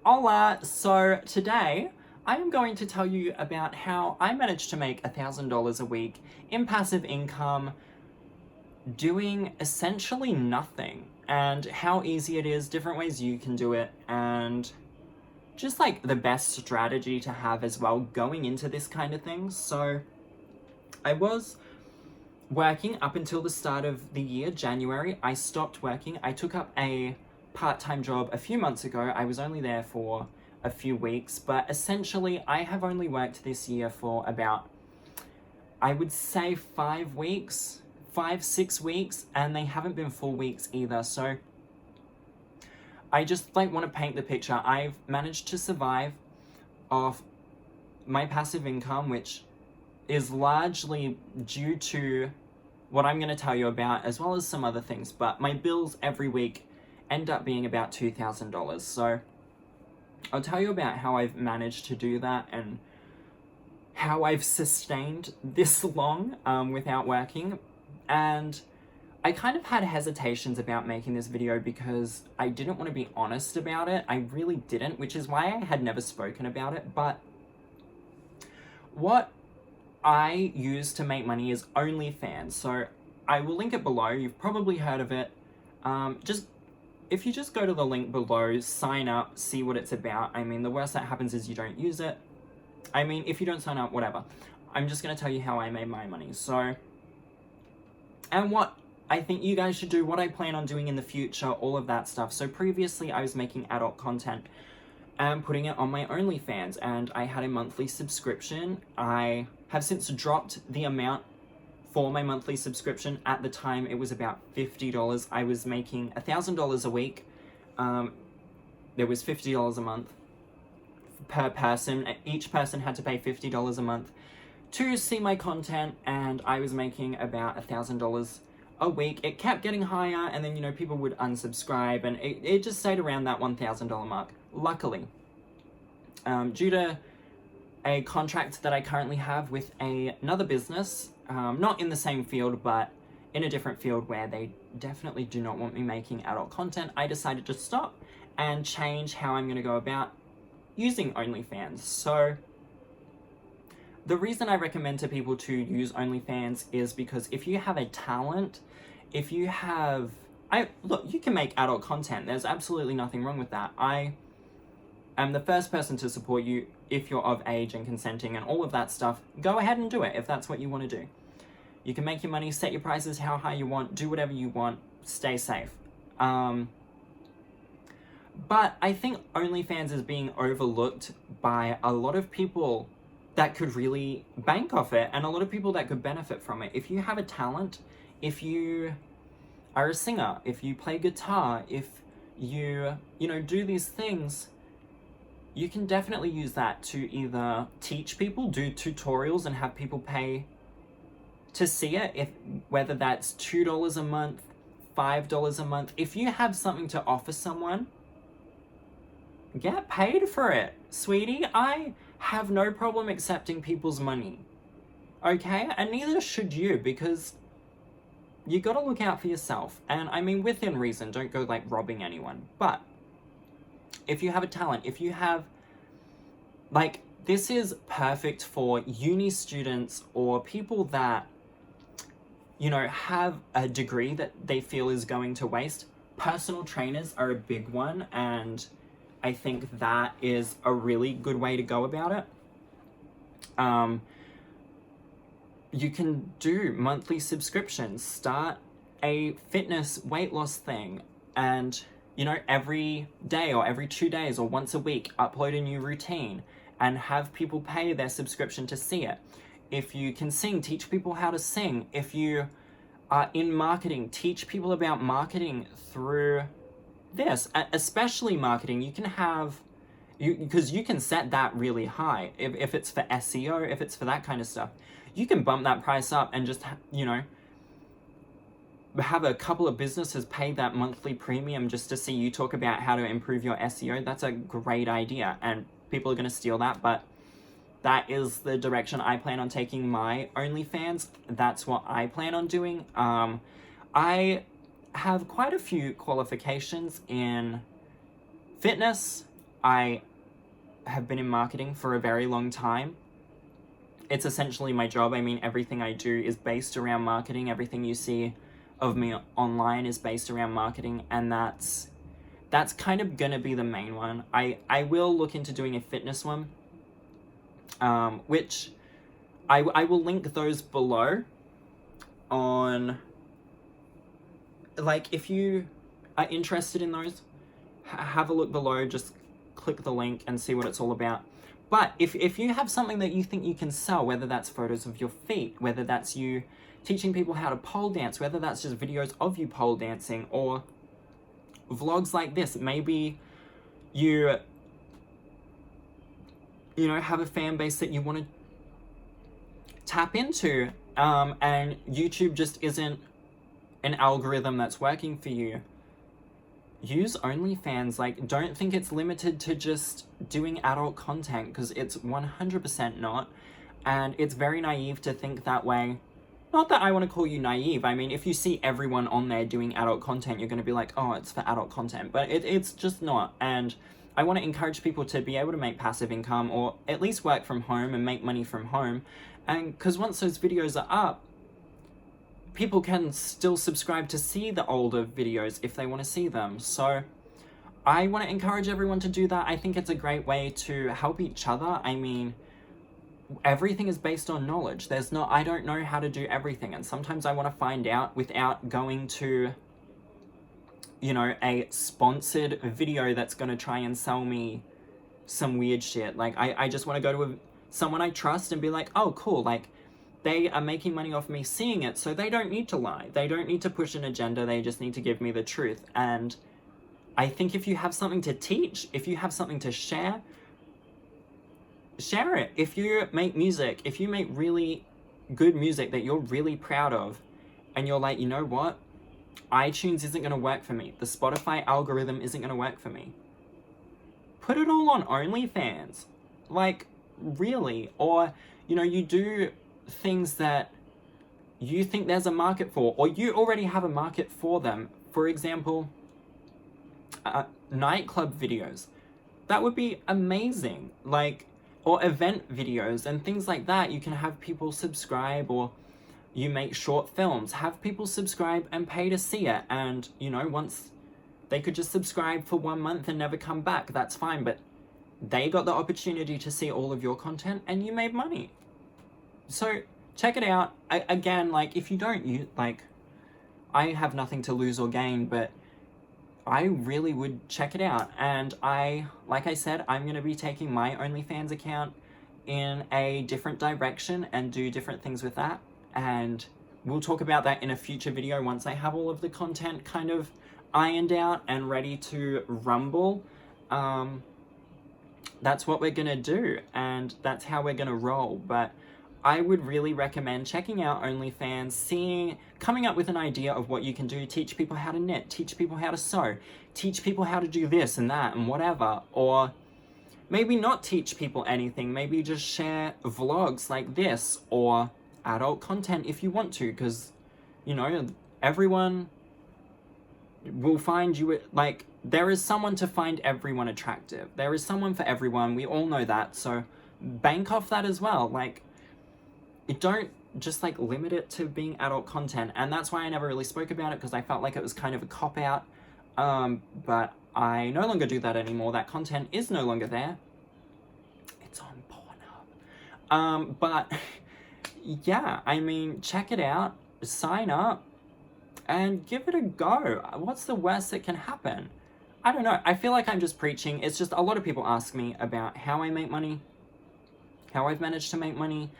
Hola! So today I'm going to tell you about how I managed to make $1,000 a week in passive income doing essentially nothing, and how easy it is, different ways you can do it, and just like the best strategy to have as well going into this kind of thing. So I was working up until the start of the year, January. I stopped working. I took up a part-time job a few months ago. I was only there for a few weeks, but essentially I have only worked this year for about, I would say 5 weeks, 6 weeks, and they haven't been full weeks either. So I just want to paint the picture. I've managed to survive off my passive income, which is largely due to what I'm going to tell you about, as well as some other things. But my bills every week end up being about $2,000. So I'll tell you about how I've managed to do that and how I've sustained this long without working. And I kind of had hesitations about making this video because I didn't want to be honest about it. I really didn't, which is why I had never spoken about it. But what I use to make money is OnlyFans. So I will link it below. You've probably heard of it. If you just go to the link below, sign up, see what it's about. I mean, the worst that happens is you don't use it. I mean, if you don't sign up, whatever. I'm just going to tell you how I made my money. So, and what I think you guys should do, what I plan on doing in the future, all of that stuff. So previously I was making adult content and putting it on my OnlyFans, and I had a monthly subscription. I have since dropped the amount for my monthly subscription. At the time, it was about $50. I was making $1,000 a week. There was $50 a month per person. Each person had to pay $50 a month to see my content, and I was making about $1,000 a week. It kept getting higher, and then, people would unsubscribe, and it just stayed around that $1,000 mark. Luckily, due to a contract that I currently have with another business, not in the same field, but in a different field where they definitely do not want me making adult content, I decided to stop and change how I'm going to go about using OnlyFans. So the reason I recommend to people to use OnlyFans is because if you have a talent, if you have... Look, you can make adult content. There's absolutely nothing wrong with that. I am the first person to support you if you're of age and consenting and all of that stuff. Go ahead and do it if that's what you want to do. You can make your money, set your prices how high you want, do whatever you want, stay safe. But I think OnlyFans is being overlooked by a lot of people that could really bank off it, and a lot of people that could benefit from it. If you have a talent, if you are a singer, if you play guitar, if you do these things, you can definitely use that to either teach people, do tutorials and have people pay to see it, whether that's $2 a month, $5 a month. If you have something to offer someone, get paid for it, sweetie. I have no problem accepting people's money, okay? And neither should you, because you gotta look out for yourself. And I mean, within reason, don't go robbing anyone. But if you have a talent, if you have, this is perfect for uni students or people that, have a degree that they feel is going to waste. Personal trainers are a big one, and I think that is a really good way to go about it. You can do monthly subscriptions, start a fitness weight loss thing, and, every day or every 2 days or once a week, upload a new routine and have people pay their subscription to see it. If you can sing, teach people how to sing. If you are in marketing, teach people about marketing through this, especially marketing. You can have, because you can set that really high. If it's for SEO, if it's for that kind of stuff, you can bump that price up and just, have a couple of businesses pay that monthly premium just to see you talk about how to improve your SEO. That's a great idea, and people are going to steal that, but that is the direction I plan on taking my OnlyFans. That's what I plan on doing. I have quite a few qualifications in fitness, I have been in marketing for a very long time. It's essentially my job. I mean, everything I do is based around marketing. Everything you see of me online is based around marketing, and that's kind of gonna be the main one. I will look into doing a fitness one, which I will link those below on, like, if you are interested in those, have a look below, just click the link and see what it's all about. But if you have something that you think you can sell, whether that's photos of your feet, whether that's you teaching people how to pole dance, whether that's just videos of you pole dancing, or vlogs like this, maybe you know, have a fan base that you want to tap into, and YouTube just isn't an algorithm that's working for you. Use OnlyFans. Like, don't think it's limited to just doing adult content, because it's 100% not, and it's very naive to think that way. Not that I want to call you naive. I mean, if you see everyone on there doing adult content, you're going to be like, oh, it's for adult content, but it's just not. And I want to encourage people to be able to make passive income, or at least work from home and make money from home. And because once those videos are up, people can still subscribe to see the older videos if they want to see them. So I want to encourage everyone to do that. I think it's a great way to help each other. I mean, everything is based on knowledge. I don't know how to do everything, and sometimes I want to find out without going to, you know, a sponsored video that's going to try and sell me some weird shit. Like, I just want to go to someone I trust and be like, oh, cool, like, they are making money off me seeing it, so they don't need to lie. They don't need to push an agenda. They just need to give me the truth. And I think if you have something to teach, if you have something to share it. If you make music, if you make really good music that you're really proud of, and you're like, you know what? iTunes isn't going to work for me. The Spotify algorithm isn't going to work for me. Put it all on OnlyFans. Like, really. Or, you know, you do things that you think there's a market for, or you already have a market for them. For example, nightclub videos. That would be amazing. Like, or event videos and things like that. You can have people subscribe, or you make short films, have people subscribe and pay to see it. And, you know, once they could just subscribe for 1 month and never come back, that's fine. But they got the opportunity to see all of your content and you made money. So check it out. Again, like, if you don't, like, I have nothing to lose or gain, but I really would check it out. And like I said, I'm going to be taking my OnlyFans account in a different direction and do different things with that. And we'll talk about that in a future video once I have all of the content kind of ironed out and ready to rumble. That's what we're going to do, and that's how we're going to roll. But I would really recommend checking out OnlyFans, coming up with an idea of what you can do, teach people how to knit, teach people how to sew, teach people how to do this and that and whatever. Or maybe not teach people anything, maybe just share vlogs like this, or adult content if you want to, because, you know, everyone will find you, like, there is someone to find everyone attractive. There is someone for everyone. We all know that. So bank off that as well. Like, don't just, like, limit it to being adult content. And that's why I never really spoke about it, because I felt like it was kind of a cop-out. But I no longer do that anymore. That content is no longer there. It's on Pornhub. But yeah, I mean, check it out, sign up, and give it a go. What's the worst that can happen? I don't know. I feel like I'm just preaching. It's just a lot of people ask me about how I make money, how I've managed to make money.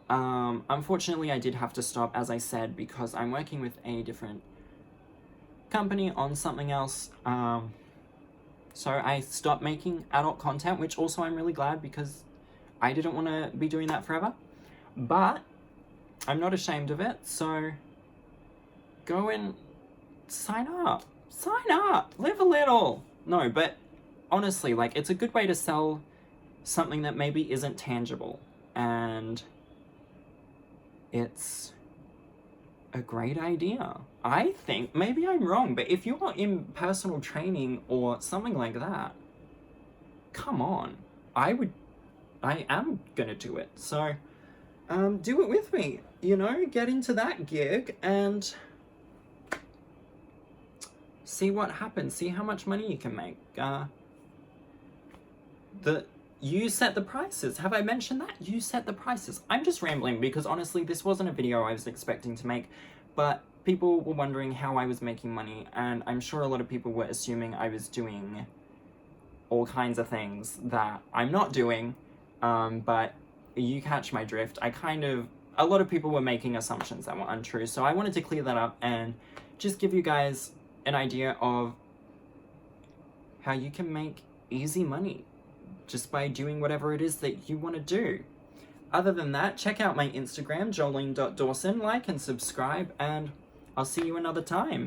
Unfortunately, I did have to stop, as I said, because I'm working with a different company on something else. So I stopped making adult content, which also I'm really glad, because I didn't want to be doing that forever. But I'm not ashamed of it, so go and sign up. Sign up! Live a little! No, but honestly, like, it's a good way to sell something that maybe isn't tangible. And it's a great idea. I think, maybe I'm wrong, but if you're in personal training or something like that, come on. I am gonna do it. So, do it with me, you know, get into that gig and see what happens, see how much money you can make. You set the prices. Have I mentioned that? You set the prices. I'm just rambling because honestly, this wasn't a video I was expecting to make, but people were wondering how I was making money, and I'm sure a lot of people were assuming I was doing all kinds of things that I'm not doing, but you catch my drift. A lot of people were making assumptions that were untrue, so I wanted to clear that up and just give you guys an idea of how you can make easy money just by doing whatever it is that you want to do. Other than that, check out my Instagram, jolene.dawson, like and subscribe, and I'll see you another time.